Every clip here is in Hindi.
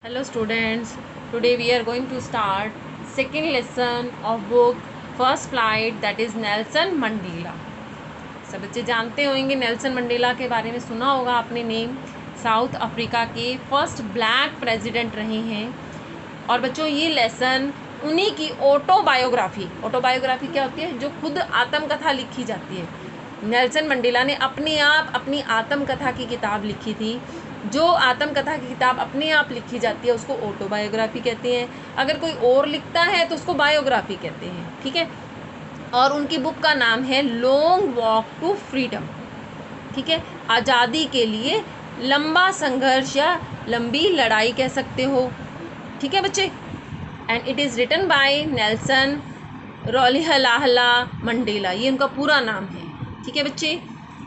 Hello students, today we are going to start second lesson of book First Flight, that is Nelson Mandela. सब बच्चे जानते होंगे नेल्सन मंडेला के बारे में, सुना होगा आपने नेम। साउथ अफ्रीका के फर्स्ट ब्लैक प्रेसिडेंट रहे हैं। और बच्चों ये लेसन उन्हीं की ऑटोबायोग्राफी क्या होती है, जो खुद आत्मकथा लिखी जाती है। नेल्सन मंडेला ने अपने आप अपनी आत्मकथा की किताब लिखी थी। जो आत्मकथा की किताब अपने आप लिखी जाती है उसको ऑटोबायोग्राफी कहते हैं। अगर कोई और लिखता है तो उसको बायोग्राफी कहते हैं, ठीक है। और उनकी बुक का नाम है लॉन्ग वॉक टू फ्रीडम, ठीक है। आज़ादी के लिए लंबा संघर्ष या लंबी लड़ाई कह सकते हो, ठीक है बच्चे। And it is written by Nelson Rolihlahla Mandela, ये उनका पूरा नाम है, ठीक है बच्चे।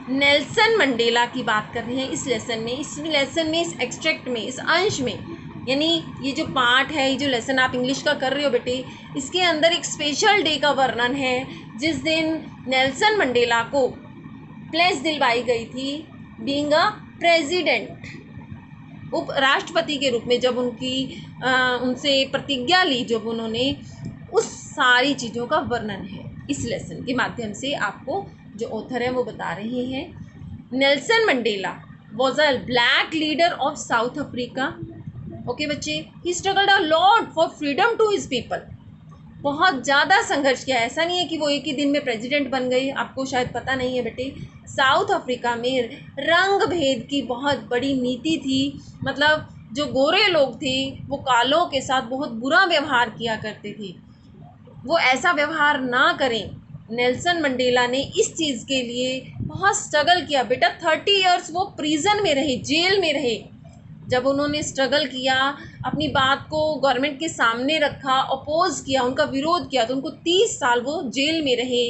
नेल्सन मंडेला की बात कर रहे हैं इस लेसन में। इस एक्सट्रैक्ट में, इस अंश में, यानी ये जो पार्ट है, ये जो लेसन आप इंग्लिश का कर रहे हो बेटे, इसके अंदर एक स्पेशल डे का वर्णन है जिस दिन नेल्सन मंडेला को प्लेस दिलवाई गई थी बीइंग अ प्रेसिडेंट, उपराष्ट्रपति के रूप में, जब उनसे प्रतिज्ञा ली, जब उन्होंने, उस सारी चीज़ों का वर्णन है इस लेसन के माध्यम से आपको जो ऑथर है वो बता रहे हैं। Nelson Mandela was a black leader of South Africa. Okay बच्चे, he struggled a lot for freedom to his people. बहुत ज़्यादा संघर्ष किया। ऐसा नहीं है कि वो एक ही दिन में प्रेसिडेंट बन गई, आपको शायद पता नहीं है बेटे। साउथ अफ्रीका में रंग भेद की बहुत बड़ी नीति थी। मतलब जो गोरे लोग थे वो कालों के साथ बहुत बुरा व्यवहार किया करते थे, वो ऐसा व्यवहार ना करें। नेल्सन मंडेला ने इस चीज़ के लिए बहुत स्ट्रगल किया बेटा। 30 इयर्स वो प्रिजन में रहे, जेल में रहे। जब उन्होंने स्ट्रगल किया, अपनी बात को गवर्नमेंट के सामने रखा, अपोज किया, उनका विरोध किया, तो उनको 30 साल वो जेल में रहे।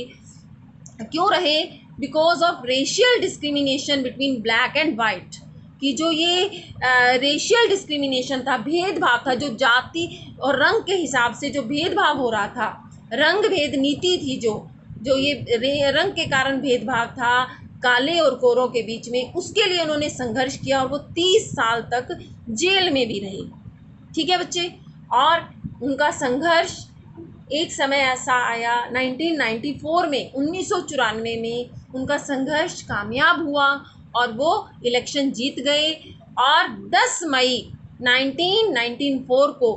क्यों रहे? Because of racial discrimination between black and white, कि जो ये रेशियल डिस्क्रिमिनेशन था, भेदभाव था, जो जाति और रंग के हिसाब से जो भेदभाव हो रहा था, रंग भेद नीति थी, जो ये रंग के कारण भेदभाव था काले और गोरों के बीच में, उसके लिए उन्होंने संघर्ष किया और वो 30 साल तक जेल में भी रहे, ठीक है बच्चे। और उनका संघर्ष, एक समय ऐसा आया 1994 में, 1994 में उनका संघर्ष कामयाब हुआ और वो इलेक्शन जीत गए। और 10 मई 1994 को,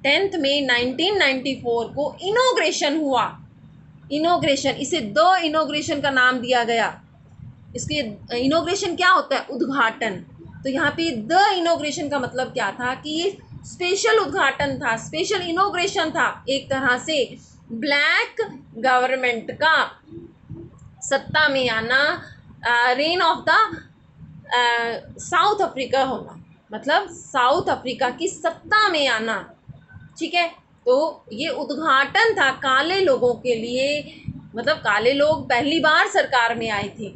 10 मई 1994 को इनॉग्रेशन हुआ। इनॉग्रेशन, इसे द इनॉग्रेशन का नाम दिया गया। इसके इनॉग्रेशन क्या होता है? उद्घाटन। तो यहाँ पे द इनॉग्रेशन का मतलब क्या था कि ये स्पेशल उद्घाटन था, स्पेशल इनॉग्रेशन था, एक तरह से ब्लैक गवर्नमेंट का सत्ता में आना, rain of the south Africa होना, मतलब साउथ अफ्रीका की सत्ता में आना, ठीक है। तो ये उद्घाटन था काले लोगों के लिए, मतलब काले लोग पहली बार सरकार में आए थे,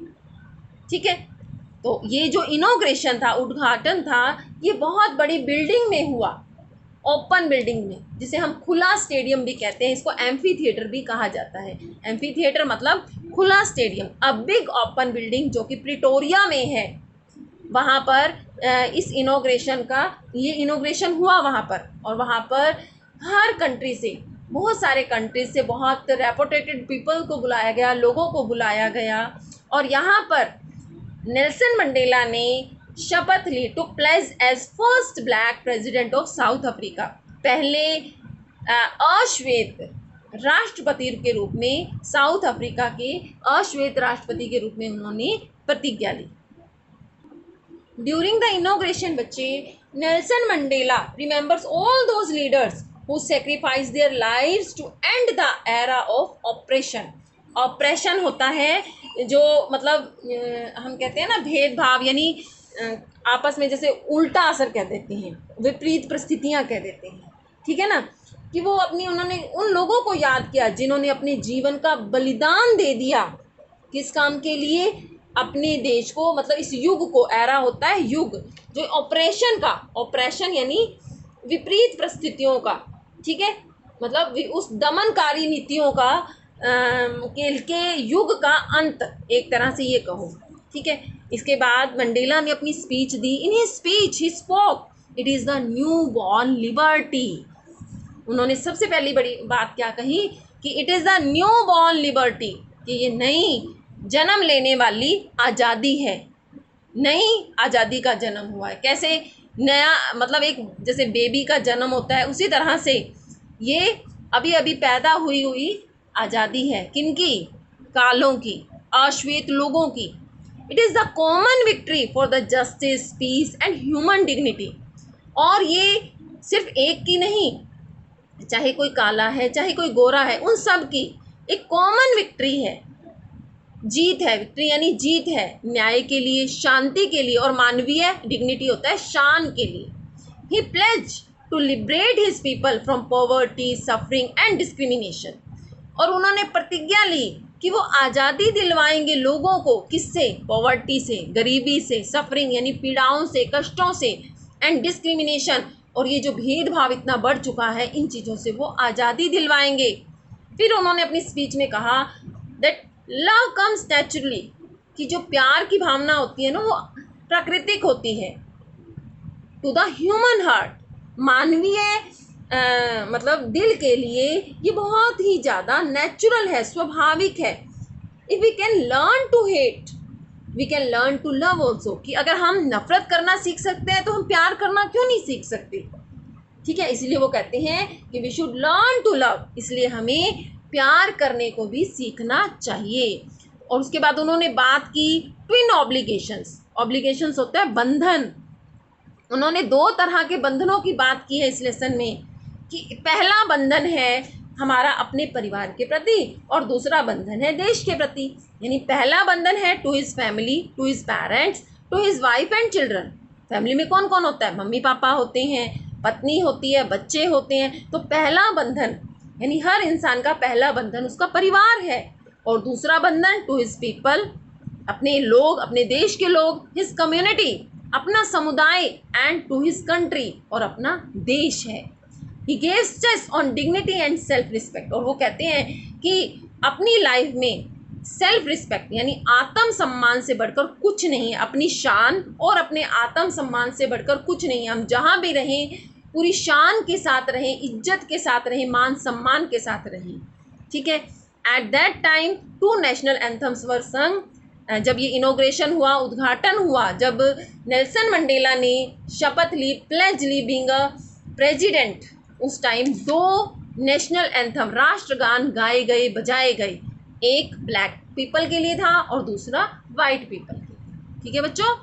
ठीक है। तो ये जो इनॉग्रेशन था, उद्घाटन था, ये बहुत बड़ी बिल्डिंग में हुआ, ओपन बिल्डिंग में, जिसे हम खुला स्टेडियम भी कहते हैं। इसको एम्फी थिएटर भी कहा जाता है। एम्फी थिएटर मतलब खुला stadium. A big open building जो कि प्रिटोरिया में है, वहाँ पर इस इनॉग्रेशन का, ये इनॉग्रेशन हुआ वहाँ पर। और वहाँ पर हर कंट्री से, बहुत सारे कंट्री से बहुत रेपुटेटेड पीपल को बुलाया गया, लोगों को बुलाया गया। और यहाँ पर नेल्सन मंडेला ने शपथ ली, to place as first black president of South Africa. पहले अश्वेत राष्ट्रपति के रूप में, साउथ अफ्रीका के अश्वेत राष्ट्रपति के रूप में उन्होंने प्रतिज्ञा ली। ड्यूरिंग द इनॉग्रेशन बच्चे, Nelson Mandela remembers all those leaders who sacrificed their lives to end the era of oppression। Operation होता है जो, मतलब हम कहते हैं ना भेदभाव, यानी आपस में जैसे उल्टा असर कह देते हैं, विपरीत परिस्थितियां कह देते हैं, ठीक है ना। कि वो उन्होंने उन लोगों को याद किया जिन्होंने अपने जीवन का बलिदान दे दिया। किस काम के लिए? अपने देश को, मतलब इस युग को, एरा होता है युग, जो ऑपरेशन का, ऑपरेशन यानी विपरीत परिस्थितियों का, ठीक है, मतलब उस दमनकारी नीतियों का के युग का अंत, एक तरह से ये कहो, ठीक है। इसके बाद मंडेला ने अपनी speech the. In his speech he spoke it is the new born liberty. उन्होंने सबसे पहली बड़ी बात क्या कही कि it is the new born liberty, कि ये नई जन्म लेने वाली आज़ादी है, नई आज़ादी का जन्म हुआ है। कैसे नया, मतलब एक जैसे बेबी का जन्म होता है, उसी तरह से ये अभी अभी पैदा हुई हुई आज़ादी है। किनकी? कालों की, अश्वेत लोगों की। It is the common victory for the justice, peace and human dignity. और ये सिर्फ एक की नहीं, चाहे कोई काला है चाहे कोई गोरा है, उन सब की एक कॉमन विक्ट्री है, जीत है। विक्ट्री यानी जीत है न्याय के लिए, शांति के लिए, और मानवीय डिग्निटी होता है शान के लिए। He pledge to liberate his people from poverty, suffering and discrimination. और उन्होंने प्रतिज्ञा ली कि वो आज़ादी दिलवाएंगे लोगों को, किससे? पॉवर्टी से, गरीबी से, सफरिंग यानी पीड़ाओं से, कष्टों से, एंड डिस्क्रिमिनेशन, और ये जो भेदभाव इतना बढ़ चुका है, इन चीज़ों से वो आज़ादी दिलवाएंगे। फिर उन्होंने अपनी स्पीच में कहा दैट लव कम्स नेचुरली, कि जो प्यार की भावना होती है ना, वो प्राकृतिक होती है। टू द ह्यूमन हार्ट, मानवीय मतलब दिल के लिए ये बहुत ही ज़्यादा नेचुरल है, स्वाभाविक है। If we can learn to hate, we can learn to love also, कि अगर हम नफरत करना सीख सकते हैं तो हम प्यार करना क्यों नहीं सीख सकते? ठीक है, इसलिए वो कहते हैं कि we should learn to love, इसलिए हमें प्यार करने को भी सीखना चाहिए। और उसके बाद उन्होंने बात की ट्विन ऑब्लिगेशंस। ऑब्लिगेशंस होता है बंधन। उन्होंने दो तरह के बंधनों की बात की है इस लेसन में, कि पहला बंधन है हमारा अपने परिवार के प्रति, और दूसरा बंधन है देश के प्रति। यानी पहला बंधन है to his family, to his parents, to his wife and children. Family में कौन कौन होता है? मम्मी पापा होते हैं, पत्नी होती है, बच्चे होते हैं। तो पहला बंधन यानी हर इंसान का पहला बंधन उसका परिवार है, और दूसरा बंधन टू हिज पीपल, अपने लोग, अपने देश के लोग, हिज कम्युनिटी, अपना समुदाय, एंड टू हिज कंट्री, और अपना देश है। He gave stress on dignity and self respect. और वो कहते हैं कि अपनी लाइफ में सेल्फ रिस्पेक्ट यानी आत्म सम्मान से बढ़कर कुछ नहीं है। अपनी शान और अपने आत्म सम्मान से बढ़कर कुछ नहीं है। हम जहाँ भी रहें पूरी शान के साथ रहें, इज्जत के साथ रहें, मान सम्मान के साथ रहें। ठीक है। At that time 2 national anthems were sung. जब ये इनोग्रेशन हुआ, उद्घाटन हुआ, जब नेल्सन मंडेला ने शपथ ली, प्लेज ली बीइंग अ प्रेसिडेंट, उस टाइम 2 नेशनल एंथम, राष्ट्रगान गाए गए, बजाए गए। एक ब्लैक पीपल के लिए था और दूसरा वाइट पीपल के लिए। ठीक है बच्चों।